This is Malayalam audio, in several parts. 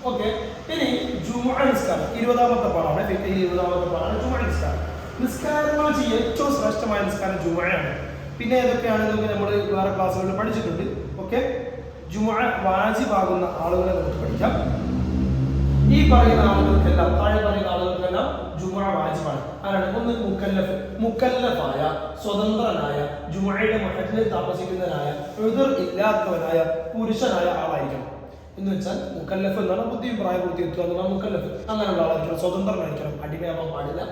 ഓക്കെ. ഇനി ജുമുഅ നിസ്കാരം 20ാമത്തെ പാഠമാണ്. 20ാമത്തെ പാഠമാണ് ജുമുഅ നിസ്കാരം. നിസ്കാരങ്ങൾ വെച്ച് ഏറ്റവും ശ്രേഷ്ഠമായ നിസ്കാരം ജുമുഅയാണ്. പിന്നെ ഏതൊക്കെയാണെന്ന് നമ്മൾ വേറെ ക്ലാസ്സുകളിൽ പഠിച്ചിട്ടുണ്ട്. ഓക്കെ. ജുമുഅ വാജിബാകുന്ന ആളുകളെ നമുക്ക് പഠിക്കാം. ഈ പറയുന്ന ആളുകൾക്കെല്ലാം, താഴെ പറയുന്ന ആളുകൾക്കെല്ലാം ജുമുഅ വാജിബാണ്. ആരാണ്? ഒന്ന് മുക്കല്ലഫായ സ്വതന്ത്രനായ ജുമുഅയുടെ മഹല്ലിൽ താമസിക്കുന്നവനായ ഉദർ ഇല്ലാത്തവനായ പുരുഷനായ ആളായിരിക്കണം. എന്ന് വെച്ചാൽ മുക്കല്ലഫ് എന്നാണ് ബുദ്ധിയും പ്രായപൂർത്തി എത്തുക എന്നാണ് മുക്കല്ലഫ്. അങ്ങനെയുള്ള ആളായിരിക്കണം, സ്വതന്ത്രനായിരിക്കണം, അടിമയാവാൻ പാടില്ല.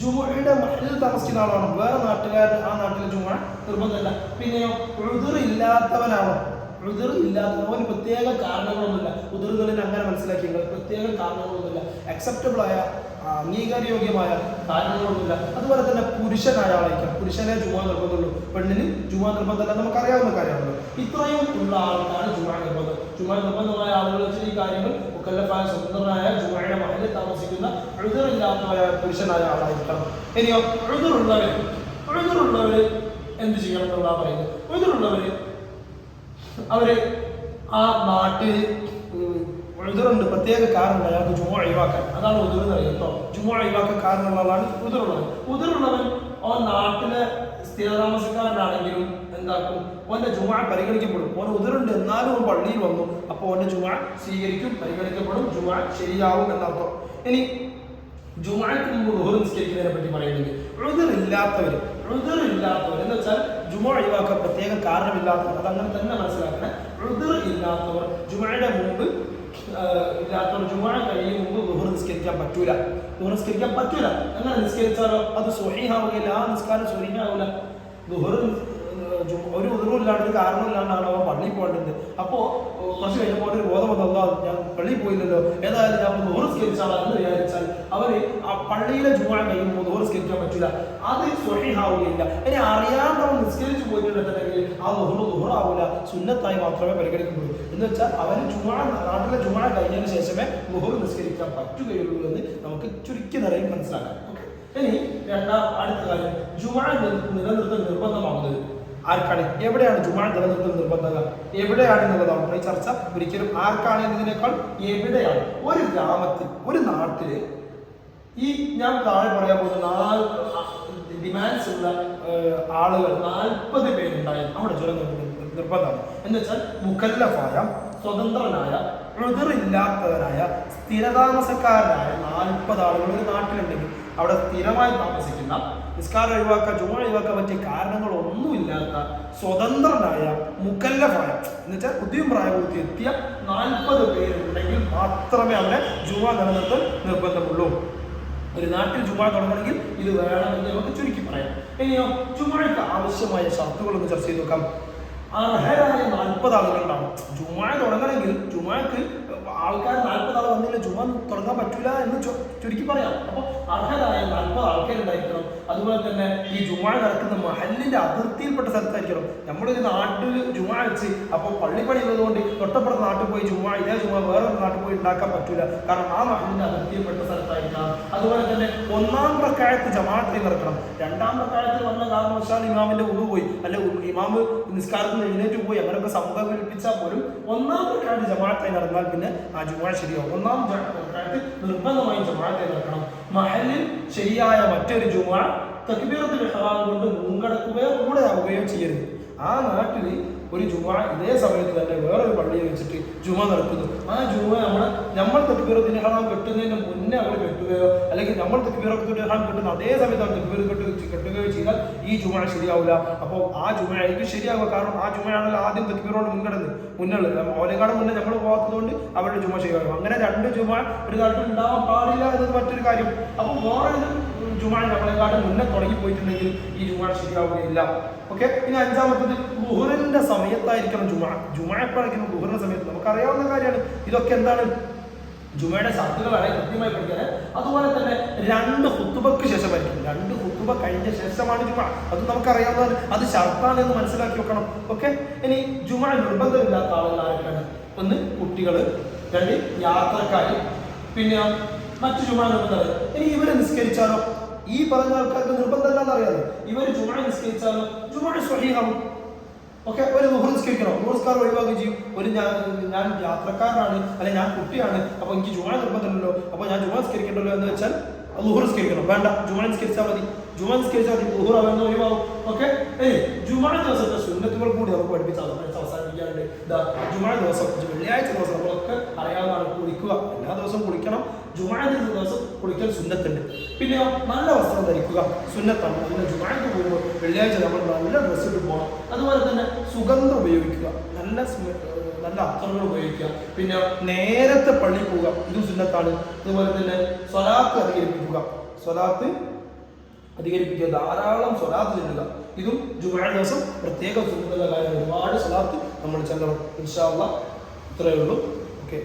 ജുമുഅയുടെ മഹല്ലിൽ താമസിക്കുന്ന ആളാണ്. വേറെ നാട്ടുകാരൻ ആ നാട്ടിലെ ജുമുഅ നിർബന്ധമല്ല. പിന്നെയോ ഉദർ ഇല്ലാത്തവനാവണം. ഉദർ ഇല്ലാത്തവന് പ്രത്യേക കാരണങ്ങളൊന്നുമില്ല. ഉദറുകളിൽ അങ്ങനെ മനസ്സിലാക്കി, പ്രത്യേക കാരണങ്ങളൊന്നുമില്ല, അക്സെപ്റ്റബിൾ ആയ അംഗീകാരയോഗ്യമായ കാരണങ്ങളൊന്നുമില്ല. അതുപോലെ തന്നെ പുരുഷനായ ആളായിരിക്കാം. പുരുഷനെ ജുമുഅ നിർബന്ധമുള്ളൂ, പെണ്ണിന് ജുമുഅ നിർബന്ധമല്ല. നമുക്കറിയാവുന്ന കാര്യമാണല്ലോ. ഇത്രയും ഉള്ള ആൾക്കാണ് ജുമുഅ നിർബന്ധം. ജുമുഅ നിർബന്ധമായ ആളുകൾ വെച്ച് ഈ കാര്യങ്ങൾ മുക്കല്ലഫായ സ്വതന്ത്രനായ ജുമുഅയുടെ മഹല്ലിൽ താമസിക്കുന്ന ഉദറില്ലാത്തവരായ പുരുഷനായ ആളായിരിക്കണം. ഇനിയോ ഉദറുള്ളവര് എന്ത് ചെയ്യണം എന്നാ പറയുന്നത്? ഉദറുള്ളവര് അവര് ആ നാട്ടിൽ ഉദറുണ്ട്, പ്രത്യേക കാരണം അയാൾക്ക് ജുമുഅ ഒഴിവാക്കാൻ. അതാണ് ഉദർ എന്ന് പറയുന്നത് കേട്ടോ. ജുമുഅ ഒഴിവാക്കാൻ കാരണമുള്ള ആളാണ് ഉദറുള്ളവൻ. ഉദറുള്ളവൻ ഓൻ നാട്ടിലെ സ്ഥിരതാമസക്കാരനാണെങ്കിലും എന്താക്കും? ഓന്റെ ജുമുഅ പരിഗണിക്കപ്പെടും. ഓൻ ഉദറുണ്ട് എന്നാലും ഓൻ പള്ളിയിൽ വന്നു, അപ്പോൾ ഓന്റെ ജുമുഅ സ്വീകരിക്കും, പരിഗണിക്കപ്പെടും, ജുമുഅ ശരിയാവും എന്നർത്ഥം. ഇനി ജുമുഅക്ക് മുമ്പ് ളുഹർ നിസ്കരിക്കുന്നതിനെ പറ്റി പറയുന്നത് ഉദറില്ലാത്തവർ എന്ന് വെച്ചാൽ ജുമുഅ ഒഴിവാക്കാൻ പ്രത്യേക കാരണമില്ലാത്തവർ, അതങ്ങനെ തന്നെ മനസ്സിലാക്കണം. ഉദർ ഇല്ലാത്തവർ ജുമുഅയുടെ മുമ്പ് ഇല്ലാത്തവർ ജുമുഅ കഴിയും മുമ്പ് ളുഹർ നിസ്കരിക്കാൻ പറ്റൂല. അങ്ങനെ നിസ്കരിച്ചാലോ അത് സ്വഹീഹാവുകയില്ല, ആ നിസ്കാരം സ്വഹീഹാവൂല. ളുഹർ ഒരു ഉദറും ഇല്ലാണ്ട്, ഒരു കാരണമില്ലാണ്ടാണ് അവൻ പള്ളിയിൽ പോകേണ്ടത്. അപ്പോൾ കുറച്ച് കഴിഞ്ഞപ്പോൾ ഒരു ബോധം വന്നല്ലോ, ഞാൻ പള്ളിയിൽ പോയില്ലല്ലോ, ഏതായാലും ഞാൻ ളുഹർ നിസ്കരിച്ചാലോ എന്ന് വിചാരിച്ചാൽ അവന് ആ പള്ളിയിലെ ജുമുഅ കഴിയുമ്പോൾ ളുഹർ നിസ്കരിക്കാൻ പറ്റില്ല, അത് സ്വഹീഹാവുകയില്ല. ഇനി അറിയാണ്ട് അവൻ നിസ്കരിച്ചു പോയിട്ടുണ്ടെങ്കിൽ ആ ളുഹർ ആവൂല, സുന്നത്തായി മാത്രമേ പരിഗണിക്കുള്ളൂ. എന്ന് വെച്ചാൽ അവന് നാട്ടിലെ ജുമുഅ കഴിഞ്ഞതിന് ശേഷമേ ളുഹർ നിസ്കരിക്കാൻ പറ്റുകയുള്ളൂ എന്ന് നമുക്ക് ചുരുക്കി നിറയും മനസ്സിലാക്കാം. ഇനി അടുത്ത കാര്യം, ജുമുഅ നിലനിർത്തൽ നിർബന്ധമാകുന്നത് ആർക്കാണ്? എവിടെയാണ് ജുമുഅ നിലനിർത്തൽ നിർബന്ധം? എവിടെയാണെന്നുള്ളതാണ് ഈ ചർച്ച. ഒരിക്കലും ആർക്കാണ് എന്നതിനേക്കാൾ എവിടെയാണ്. ഒരു ഗ്രാമത്തിൽ, ഒരു നാട്ടില് ഈ ഞാൻ താഴെ പറയാൻ പോകുന്ന ഡിമാൻഡ്സ് ഉള്ള ആളുകൾ 40 പേരുണ്ടായാൽ അവിടെ ജുമുഅ നിർബന്ധമാണ്. എന്ന് വെച്ചാൽ മുക്കല്ലഫായ സ്വതന്ത്രനായ ഉദറില്ലാത്തവരായ സ്ഥിരതാമസക്കാരനായ 40 ആളുകൾ ഒരു നാട്ടിലുണ്ടെങ്കിൽ അവിടെ സ്ഥിരമായി താമസിക്കുന്ന, നിസ്കാരം ഒഴിവാക്കാൻ ജുമുഅ ഒഴിവാക്കാൻ പറ്റിയ കാരണങ്ങളൊന്നുമില്ലാത്ത സ്വതന്ത്രനായ മുക്കല്ലഫായ എന്ന് വെച്ചാൽ ബുദ്ധിയും പ്രായപൂർത്തി എത്തിയ 40 പേരുണ്ടെങ്കിൽ മാത്രമേ അവിടെ ജുമുഅ നിലനിർത്തൽ നിർബന്ധമുള്ളൂ. ഒരു നാട്ടിൽ ജുമുഅ തുടങ്ങണമെങ്കിൽ ഇത് വേണമെന്ന് നമുക്ക് ചുരുക്കി പറയാം. ഇനിയോ ജുമുഅയ്ക്ക് ആവശ്യമായ ഷർത്തുകളൊന്ന് ചർച്ച ചെയ്ത് നോക്കാം. അർഹരായ 40 ആളുകളുണ്ടാവും. ജുമുഅ തുടങ്ങണമെങ്കിൽ ജുമുഅക്ക് ആൾക്കാർ 40 ആൾ വന്നില്ല, ജുമുഅ തുടങ്ങാൻ പറ്റൂല എന്ന് ചുരുക്കി പറയാം. അപ്പോൾ അർഹരായ 40 ആൾക്കാരുണ്ടായിരിക്കണം. അതുപോലെ തന്നെ ഈ ജുമുഅ നടക്കുന്ന മഹല്ലിന്റെ അതിർത്തിയിൽപ്പെട്ട സ്ഥലത്തായിരിക്കണം. നമ്മളൊരു നാട്ടിൽ ജുമുഅ വെച്ച് അപ്പോൾ പള്ളിപ്പണി ഉള്ളതുകൊണ്ട് തൊട്ടപ്പുറത്ത് നാട്ടിൽ പോയി ഇതേ ജുമുഅ വേറൊരു നാട്ടിൽ പോയി ഉണ്ടാക്കാൻ പറ്റൂല. കാരണം ആ മഹല്ലിന്റെ അതിർത്തിയിൽപ്പെട്ട സ്ഥലത്തായിരിക്കണം. അതുപോലെ തന്നെ 1-ാം റക്അത്ത് ജമാഅത്തിൽ നടക്കണം. 2-ാം റക്അത്തിൽ വന്ന കാരണവശാൽ ഇമാമിന്റെ ഉളു പോയി, അല്ലെ ഇമാമ് നിസ്കാരത്തിൽ എഴുന്നേറ്റ് പോയി, അങ്ങനെയൊക്കെ സംഭവം ഏൽപ്പിച്ചാൽ പോലും 1-ാം റക്അത്ത് ജമാഅത്തായി നടന്നാൽ പിന്നെ ആ ജുമുഅ ശരിയാവും. 1-ാം റക്അത്ത് നിർബന്ധമായും ജമാഅത്തായി നടക്കണം. മഹല്ലിൽ ശരിയായ മറ്റൊരു ജുമുഅ തക്ബീറത്തുൽ ഇഹ്റാം കൊണ്ട് മുൻകടക്കുകയോ കൂടെ ആവുകയോ ചെയ്യരുത്. ആ നാട്ടിൽ ഒരു ജുമുഅ ഇതേ സമയത്ത് തന്നെ വേറൊരു പള്ളിയിൽ വെച്ചിട്ട് ജുമുഅ നടക്കുന്നു. ആ ജുമുഅ നമ്മൾ തക്ബീറത്തുൽ ഇഹ്റാം കെട്ടുന്നതിന് മുന്നേ അവർ കെട്ടുകയോ അല്ലെങ്കിൽ നമ്മൾ തക്ബീറത്തുൽ ഇഹ്റാം കെട്ടുന്ന അതേ സമയത്ത് അവർ തക്ബീർ കെട്ടുകയോ ചെയ്താൽ ഈ ജുമുഅ ശരിയാവില്ല. അപ്പോൾ ആ ജുമുഅ ആയിരിക്കും ശരിയാവുക. കാരണം ആ ജുമുഅയാണല്ലോ ആദ്യം തക്ബീറോട് ഓലേക്കാട് മുന്നേ നമ്മൾ പോകാത്തതുകൊണ്ട് അവരുടെ ജുമുഅ ശരിയാകും. അങ്ങനെ 2 ജുമുഅ ഒരു നാട്ടിൽ ഉണ്ടാവാൻ പാടില്ല എന്നത് മറ്റൊരു കാര്യം. അപ്പോൾ വേറെ ജുമുഅ നമ്മളെക്കാട്ടും മുന്നേ തുടങ്ങി പോയിട്ടുണ്ടെങ്കിൽ ഈ ജുമുഅ ശരിയാവുകയില്ല. ഓക്കെ. ഇനി 5-ാമത്തത് ളുഹറിന്റെ സമയത്തായിരിക്കണം ജുമുഅ എപ്പോഴായിരിക്കണം? ളുഹറിന്റെ സമയത്ത്. നമുക്കറിയാവുന്ന കാര്യമാണ്. ഇതൊക്കെ എന്താണ്? ജുമുഅയുടെ ഷർത്തുകളാണ് കൃത്യമായി പഠിക്കാൻ. അതുപോലെ തന്നെ 2 ഖുതുബക്ക് ശേഷമായിരിക്കും. 2 ഖുതുബ കഴിഞ്ഞ ശേഷമാണ് ജുമുഅ. അത് നമുക്കറിയാവുന്നതാണ്. അത് ഷർത്താണ് എന്ന് മനസ്സിലാക്കി വെക്കണം. ഓക്കെ. ഇനി ജുമുഅ നിർബന്ധമില്ലാത്ത ആളുകൾ ആരൊക്കെയാണ്? 1 കുട്ടികൾ, 2 യാത്രക്കാർ, പിന്നെ മറ്റു ജുമുഅ നിർബന്ധമാണ്. ഇനി ഇവരെ നിസ്കരിച്ചാലോ? ഈ പറഞ്ഞ ആൾക്കാർക്ക് നിർബന്ധമല്ലാന്ന് അറിയാതെ ഇവർ ജുമുഅ നിസ്കരിച്ചാലോ ജുമുഅ സ്വഹീഹാവും. ഓക്കെ, ഒരു ളുഹർ നിസ്കരിക്കണം, ളുഹർ നിസ്കാരം ഒഴിവാക്കുകയും ചെയ്യും. ഒരു ഞാൻ യാത്രക്കാരനാണ്, അല്ലെങ്കിൽ ഞാൻ കുട്ടിയാണ്, അപ്പോൾ എനിക്ക് ജുമാ നിർബന്ധമില്ലല്ലോ, അപ്പോൾ ഞാൻ ജുമാ നിസ്കരിക്കണ്ടല്ലോ എന്ന് വെച്ചാൽ ളുഹർ നിസ്കരിക്കണം, വേണ്ട, ജുമാ നിസ്കരിച്ചാൽ മതി. ജുമാ നിസ്കരിച്ചാൽ മതി, ളുഹർ അവൻ ഒഴിവാകും. ഓക്കെ, ജുമാ ദിവസത്തെ സുന്നത്തുകൾ കൂടി നമുക്ക് പഠിപ്പിച്ചാൽ അവസാനിപ്പിക്കാറുണ്ട്. ജുമാ ദിവസം, വെള്ളിയാഴ്ച ദിവസം നമ്മളൊക്കെ അറിയാവുന്നതാണ് കുളിക്കുക, എല്ലാ ദിവസവും കുളിക്കണം. ജുമാ ദിവസം കുളിക്കൽ സുന്നത്തുണ്ട്. പിന്നെ നല്ല വസ്ത്രം ധരിക്കുക സുന്നത്താണ്. പിന്നെ ജുമാക്ക് പോകുമ്പോൾ വെള്ളിയാഴ്ച നമ്മൾ നല്ല ഡ്രസ്സ് ഇട്ട് പോകണം. അതുപോലെ തന്നെ സുഗന്ധം ഉപയോഗിക്കുക, നല്ല അത്തറുകൾ ഉപയോഗിക്കുക. പിന്നെ നേരത്തെ പള്ളി പോവുക, ഇതും സുന്നത്താണ്. അതുപോലെ തന്നെ സ്വലാത്ത് അധികരിപ്പിക്കുക, ധാരാളം സ്വലാത്ത് ചെല്ലുക, ഇതും ജുമാ ദിവസം പ്രത്യേക സുന്നത്തുള്ള കാര്യം. ഒരുപാട് സ്വലാത്ത് നമ്മൾ ചെല്ലണം. ഇൻഷാ അല്ലാഹ് ഇത്രയേ ഉള്ളൂ.